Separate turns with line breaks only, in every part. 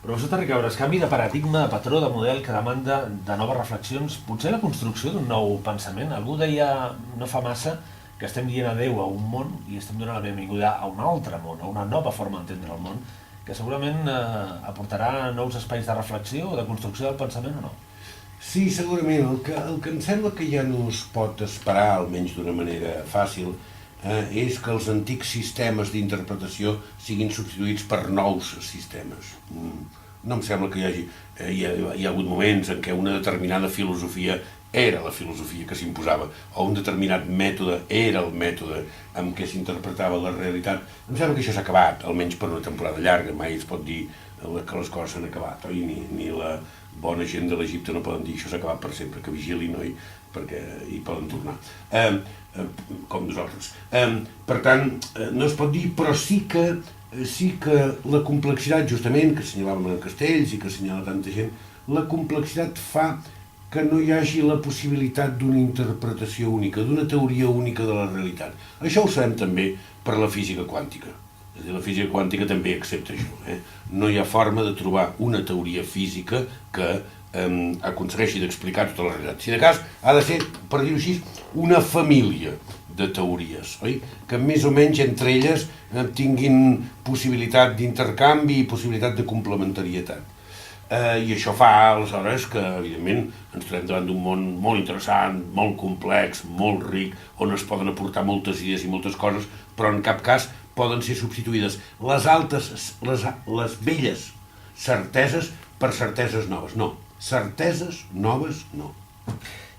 Professor Terricabras, canvi de paradigma, de patró, de model que demanda de noves reflexions, potser la construcció d'un nou pensament. Algú deia no fa massa que estem dient adeu a un món i estem donant la benvinguda a un altre món, a una nova forma d'entendre el món, que segurament aportarà nous espais de reflexió o de construcció del pensament o no?
Sí, segurament. El que em sembla que ja no es pot esperar, almenys d'una manera fàcil, és que els antics sistemes d'interpretació siguin substituïts per nous sistemes. No em sembla que hi ha hagut moments en què una determinada filosofia era la filosofia que s'imposava, o un determinat mètode era el mètode amb què s'interpretava la realitat. Em sembla que això s'ha acabat, almenys per una temporada llarga. Mai es pot dir que les coses s'han acabat, oi? Ni la bona gent de l'Egipte no poden dir això s'ha acabat per sempre, que vigilin, oi? Perquè hi poden tornar. Com nosaltres. Per tant, no es pot dir, però sí que la complexitat, justament, que assenyalàvem en Castells i que assenyala tanta gent, la complexitat fa que no hi hagi la possibilitat d'una interpretació única, d'una teoria única de la realitat. Això ho sabem també per la física quàntica. És a dir, la física quàntica també accepta això. No hi ha forma de trobar una teoria física que aconsegueixi d'explicar tota la realitat. Si de cas, ha de ser, per dir-ho així, una família de teories, oi? Que més o menys entre elles tinguin possibilitat d'intercanvi i possibilitat de complementarietat. I això fa, aleshores, que, evidentment, ens trobem davant d'un món molt interessant, molt complex, molt ric, on es poden aportar moltes idees i moltes coses, però en cap cas poden ser substituïdes les velles certeses per certeses noves. No, certeses noves no.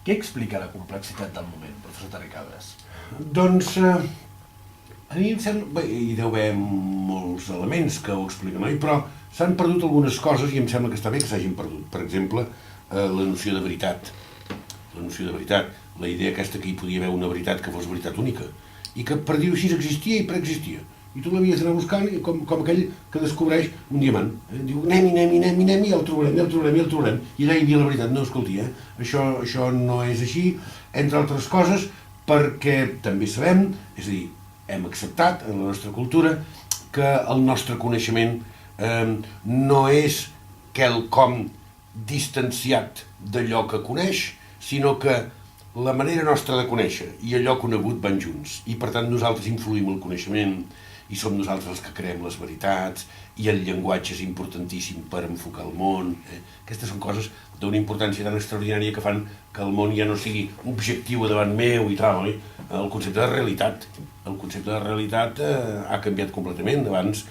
Què explica la complexitat del moment, professor Terricabras?
Doncs, a mi em sembla... Bé, hi deu haver molts elements que ho expliquen, oi? Però s'han perdut algunes coses i em sembla que està bé que s'hagin perdut. Per exemple, la noció de veritat. La noció de veritat. La idea aquesta que hi podia haver una veritat que fos veritat única. I que, per dir-ho així, existia i preexistia. I tu l'havies d'anar buscant com aquell que descobreix un diamant. Diu, anem, i el trobarem. I allà hi havia la veritat. No, escolti, això no és així, entre altres coses, perquè també sabem, és a dir, hem acceptat en la nostra cultura que el nostre coneixement no és quelcom distanciat d'allò que coneix, sinó que la manera nostra de conèixer i allò conegut van junts. I per tant nosaltres influïm el coneixement i som nosaltres els que creem les veritats i el llenguatge és importantíssim per enfocar el món. Aquestes són coses d'una importància tan extraordinària que fan que el món ja no sigui objectiu davant meu i tal, oi? El concepte de realitat. El concepte de realitat ha canviat completament. Abans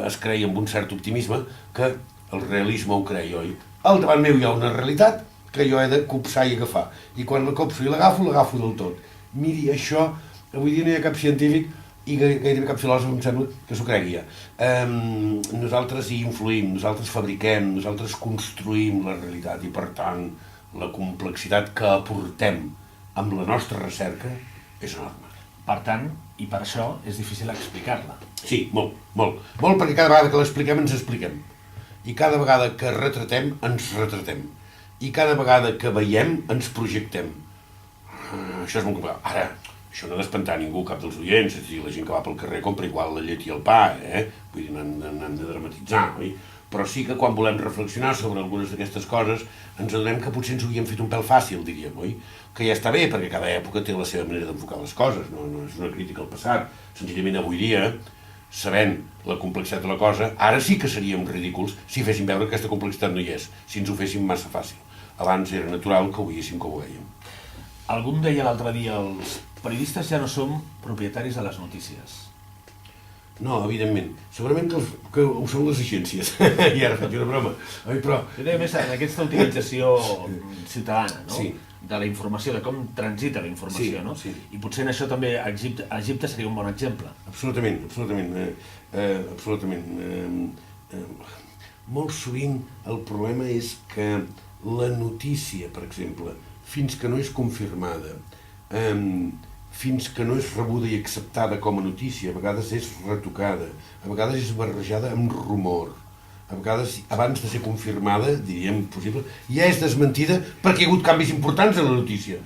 es creia amb un cert optimisme que el realisme ho creia, oi? Al davant meu hi ha una realitat que jo he de copsar i agafar. I quan la copso i l'agafo del tot. Miri, això, avui dia no hi ha cap científic i gairebé cap filòsof em sembla que s'ho cregui ja. Nosaltres hi influïm, nosaltres fabriquem, nosaltres construïm la realitat i per tant la complexitat que aportem amb la nostra recerca és enorme.
Per tant, i per això, és difícil explicar-la.
Sí, molt, perquè cada vegada que l'expliquem ens expliquem. I cada vegada que retratem, ens retratem. I cada vegada que veiem, ens projectem. Això és molt complicat. Ara, això no ha d'espantar ningú, cap dels oients, és a dir, la gent que va pel carrer compra igual la llet i el pa, Vull dir, n'han de dramatitzar, oi? Però sí que quan volem reflexionar sobre algunes d'aquestes coses ens adonem que potser ens ho havíem fet un pèl fàcil, diríem, oi? Que ja està bé, perquè cada època té la seva manera d'enfocar les coses, no és una crítica al passat. Senzillament avui dia, sabent la complexitat de la cosa, ara sí que seríem ridículs si féssim veure que aquesta complexitat no hi és, si ens ho féssim massa fàcil. Abans era natural que ho veiéssim com ho vèiem.
Algú em deia l'altre dia, els periodistes ja no som propietaris de les notícies.
No, evidentment. Segurament que ho són les agències. I ara faig una broma. Però...
Jo deia més en aquesta utilització ciutadana, no?
Sí.
De la informació, de com transita la informació, no?
Sí.
I potser en això també Egipte seria un bon exemple.
Absolutament. Molt sovint el problema és que la notícia, per exemple, fins que no és confirmada, fins que no és rebuda i acceptada com a notícia, a vegades és retocada, a vegades és barrejada amb rumor, a vegades, abans de ser confirmada, diríem possible, ja és desmentida perquè hi ha hagut canvis importants en la notícia.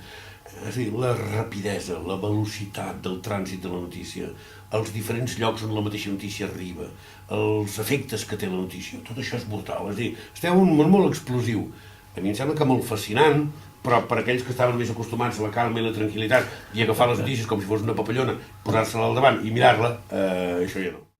És a dir, la rapidesa, la velocitat del trànsit de la notícia, els diferents llocs on la mateixa notícia arriba, els efectes que té la notícia, tot això és brutal. És a dir, estem en un món molt explosiu. A mi em sembla que molt fascinant, però per aquells que estaven més acostumats a la calma i la tranquil·litat i agafar les notícies com si fos una papallona, posar-se-la al davant i mirar-la, això ja no.